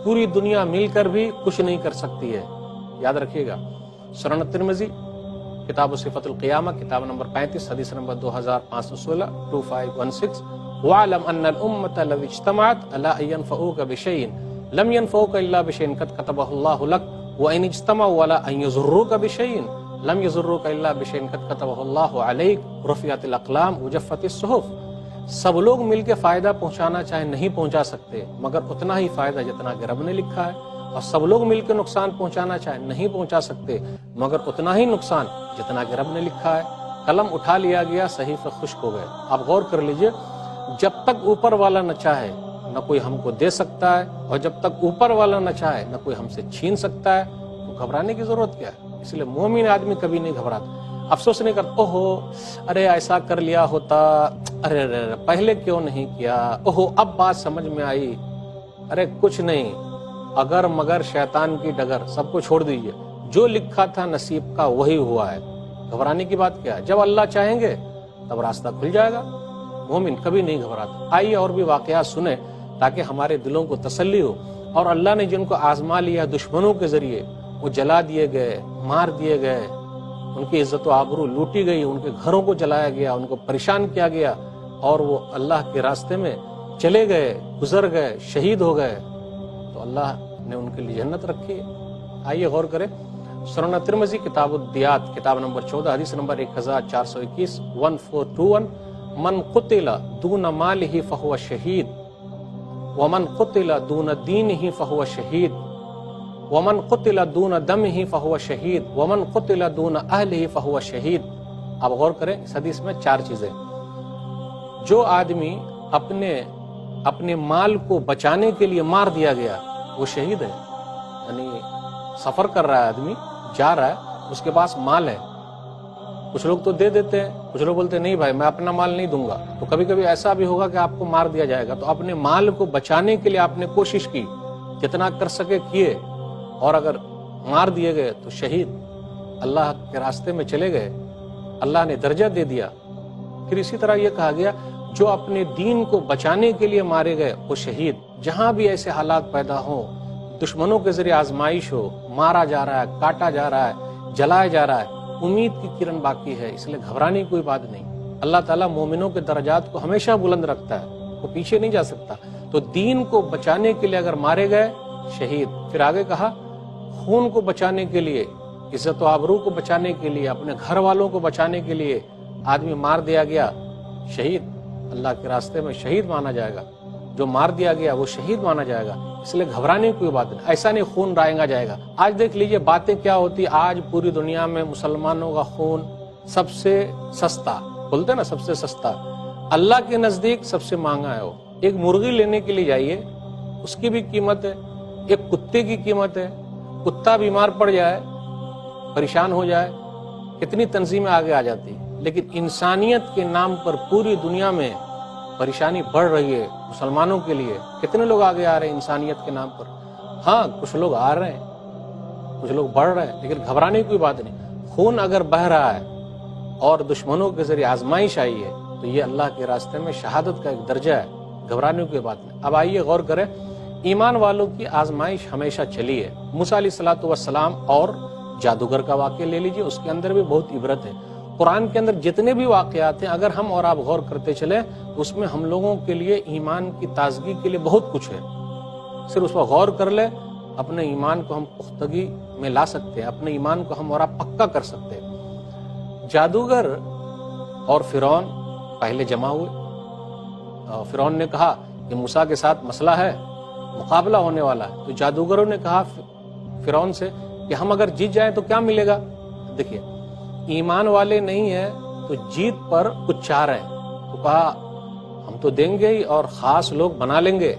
पूरी दुनिया मिलकर भी कुछ नहीं कर सकती है। याद रखिएगा। सुनन तिरमिजी किताब सिफतुल क़ियामा किताब नंबर 35 हदीस नंबर 2516 2516 वअलम अन्नल उम्मत लव इज्तमअत अला अन यनफऊका बिशैइन लम यनफऊका इल्ला बिशैइन क़द कतबहुल्लाहु लक व इन इज्तमअू अला अन यज़ुर्रूका बिशैइन लम यज़ुर्रूका इल्ला बिशैइन क़द कतबहुल्लाहु अलैक रुफ़िअतिल अक़लाम व जफ़्फ़तिस सुहुफ़। सब लोग मिलकर फायदा पहुंचाना चाहे नहीं पहुंचा सकते मगर उतना ही फायदा जितना कि रब ने लिखा है, और सब लोग मिलकर नुकसान पहुंचाना चाहे नहीं पहुंचा सकते मगर उतना ही नुकसान जितना कि रब ने लिखा है। कलम उठा लिया गया, सहीफे खुश्क हो गए। आप गौर कर लीजिए, जब तक ऊपर वाला न चाहे न कोई हमको दे सकता है, और जब तक ऊपर वाला न चाहे न कोई हमसे छीन सकता है, तो घबराने की जरूरत क्या है। इसलिए मोमिन आदमी कभी नहीं घबराता, अफसोस नहीं करता, ओहो अरे ऐसा कर लिया होता, अरे अरे पहले क्यों नहीं किया, ओहो अब बात समझ में आई। अरे कुछ नहीं, अगर मगर शैतान की डगर, सबको छोड़ दीजिए। जो लिखा था नसीब का वही हुआ है। घबराने की बात क्या है। जब अल्लाह चाहेंगे तब रास्ता खुल जाएगा। मोमिन कभी नहीं घबराता। आइए और भी वाकयात सुने ताकि हमारे दिलों को तसल्ली हो। और अल्लाह ने जिनको आजमा लिया दुश्मनों के जरिए, वो जला दिए गए, मार दिए गए, उनकी इज्जत व आबरू लूटी गई, उनके घरों को जलाया गया, उनको परेशान किया गया, और वो अल्लाह के रास्ते में चले गए, गुजर गए, शहीद हो गए, तो अल्लाह ने उनके लिए जन्नत रखी है। आइए गौर करें। सुनन तिरमिज़ी किताबुद्दियात किताब नंबर 14 हदीस नंबर 1421 1421 मन कुतिला दून मालिही फहुव शहीद वमन कुतिला दून दीनिही फहुव शहीद वमन कुतिला दून दमिही फहुव शहीद वमन कुतिला दून अहलिही फहुव शहीद। अब गौर करें, इस हदीस में 4 चीजें। जो आदमी अपने माल को बचाने के लिए मार दिया गया वो शहीद है। यानी सफर कर रहा है आदमी, जा रहा है, उसके पास माल है, कुछ लोग तो दे देते हैं, कुछ लोग बोलते हैं नहीं भाई मैं अपना माल नहीं दूंगा। तो कभी कभी ऐसा भी होगा कि आपको मार दिया जाएगा, तो अपने माल को बचाने के लिए आपने कोशिश की, जितना कर सके किए, और अगर मार दिए गए तो शहीद, अल्लाह के रास्ते में चले गए, अल्लाह ने दर्जा दे दिया। फिर इसी तरह यह कहा गया जो अपने दीन को बचाने के लिए मारे गए वो शहीद। जहां भी ऐसे हालात पैदा हो, दुश्मनों के जरिए आजमाइश हो, मारा जा रहा है, काटा जा रहा है, जलाया जा रहा है, उम्मीद की किरण बाकी है, इसलिए घबराने की कोई बात नहीं। अल्लाह ताला मोमिनों के दर्जात को हमेशा बुलंद रखता है, वो पीछे नहीं जा सकता। तो दीन को बचाने के लिए अगर मारे गए शहीद। फिर आगे कहा खून को बचाने के लिए, इज्जत व आबरू को बचाने के लिए, अपने घर वालों को बचाने के लिए आदमी मार दिया गया, शहीद। अल्लाह के रास्ते में शहीद माना जाएगा, जो मार दिया गया वो शहीद माना जाएगा। इसलिए घबराने की कोई बात नहीं, ऐसा नहीं खून राएंगा जाएगा। आज देख लीजिए बातें क्या होती। आज पूरी दुनिया में मुसलमानों का खून सबसे सस्ता, बोलते ना सबसे सस्ता, अल्लाह के नजदीक सबसे महंगा है। वो एक मुर्गी लेने के लिए जाइए, उसकी भी कीमत है, एक कुत्ते की कीमत है। कुत्ता बीमार पड़ जाए, परेशान हो जाए, कितनी तंजीमें आगे आ जाती। लेकिन इंसानियत के नाम पर पूरी दुनिया में परेशानी बढ़ रही है मुसलमानों के लिए। कितने लोग आगे आ रहे हैं इंसानियत के नाम पर। हाँ, कुछ लोग आ रहे हैं, कुछ लोग बढ़ रहे हैं, लेकिन घबराने की कोई बात नहीं। खून अगर बह रहा है और दुश्मनों के जरिए आजमाइश आई है तो ये अल्लाह के रास्ते में शहादत का एक दर्जा है, घबराने की कोई बात नहीं। अब आइए गौर करें, ईमान वालों की आजमाइश हमेशा चली है। मूसा अलैहिस्सलातु वस्सलाम और जादूगर का वाक़या ले लीजिए, उसके अंदर भी बहुत इबरत है। कुरान के अंदर जितने भी वाक़यात हैं, अगर हम और आप गौर करते चले तो उसमें हम लोगों के लिए ईमान की ताजगी के लिए बहुत कुछ है। सिर्फ उस पर गौर कर ले, अपने ईमान को हम पुख्तगी में ला सकते हैं, अपने ईमान को हम और आप पक्का कर सकते हैं। जादूगर और फिरौन पहले जमा हुए। फिरौन ने कहा कि मूसा के साथ मसला है, मुकाबला होने वाला है। तो जादूगरों ने कहा फिरौन से कि हम अगर जीत जाए तो क्या मिलेगा। देखिए, ईमान वाले नहीं है तो जीत पर कुछ चाह रहे हैं। तो कहा हम तो देंगे ही और खास लोग बना लेंगे,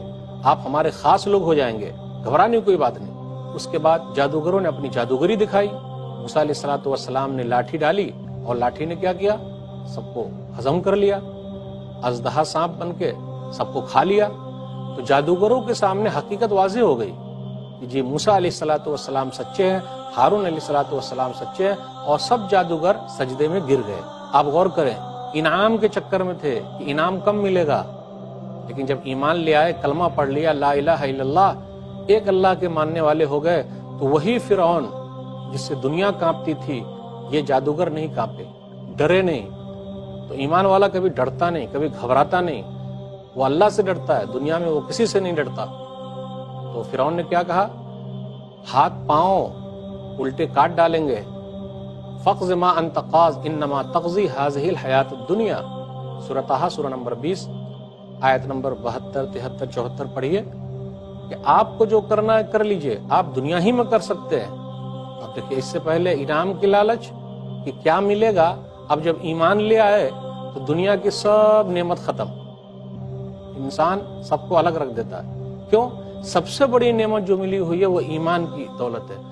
आप हमारे खास लोग हो जाएंगे, घबराने की कोई बात नहीं। उसके बाद जादूगरों ने अपनी जादूगरी दिखाई। मूसा अलैहिस्सलातु वस्सलाम ने लाठी डाली और लाठी ने क्या किया, सबको हजम कर लिया, अजदहा सांप बन के सबको खा लिया। तो जादूगरों के सामने हकीकत वाज़ेह हो गई कि जी मूसा अलैहिस्सलातु वस्सलाम सच्चे हैं, हारून अलैहिस्सलातु वस्सलाम सच्चे हैं, और सब जादूगर सजदे में गिर गए। आप गौर करें, इनाम के चक्कर में थे कि इनाम कम मिलेगा, लेकिन जब ईमान ले आए, कलमा पढ़ लिया, ला इलाहा इल्लल्लाह, ایک اللہ کے ماننے والے ہو گئے تو وہی فرعون جس سے دنیا کانپتی تھی یہ جادوگر نہیں کانپے، ڈرے نہیں۔ تو ایمان والا کبھی ڈرتا نہیں، کبھی گھبراتا نہیں، وہ اللہ سے ڈرتا ہے، دنیا میں وہ کسی سے نہیں ڈرتا۔ تو فرعون نے کیا کہا؟ ہاتھ پاؤں الٹے کاٹ ڈالیں گے۔ فَقْضِ مَا أَنْتَ قَاضٍ إِنَّمَا تَقْضِي هَٰذِهِ الْحَيَاةُ الدُّنْيَا، سورۃ طٰہٰ سورہ نمبر 20 آیت نمبر 72، 73، 74 پڑھیے کہ آپ کو جو کرنا ہے کر لیجئے، آپ دنیا ہی میں کر سکتے ہیں۔ اب دیکھیے اس سے پہلے انعام کی لالچ کہ کیا ملے گا، اب جب ایمان لے آئے تو دنیا کی سب نعمت ختم۔ انسان سب کو الگ رکھ دیتا ہے، کیوں؟ سب سے بڑی نعمت جو ملی ہوئی ہے وہ ایمان کی دولت ہے۔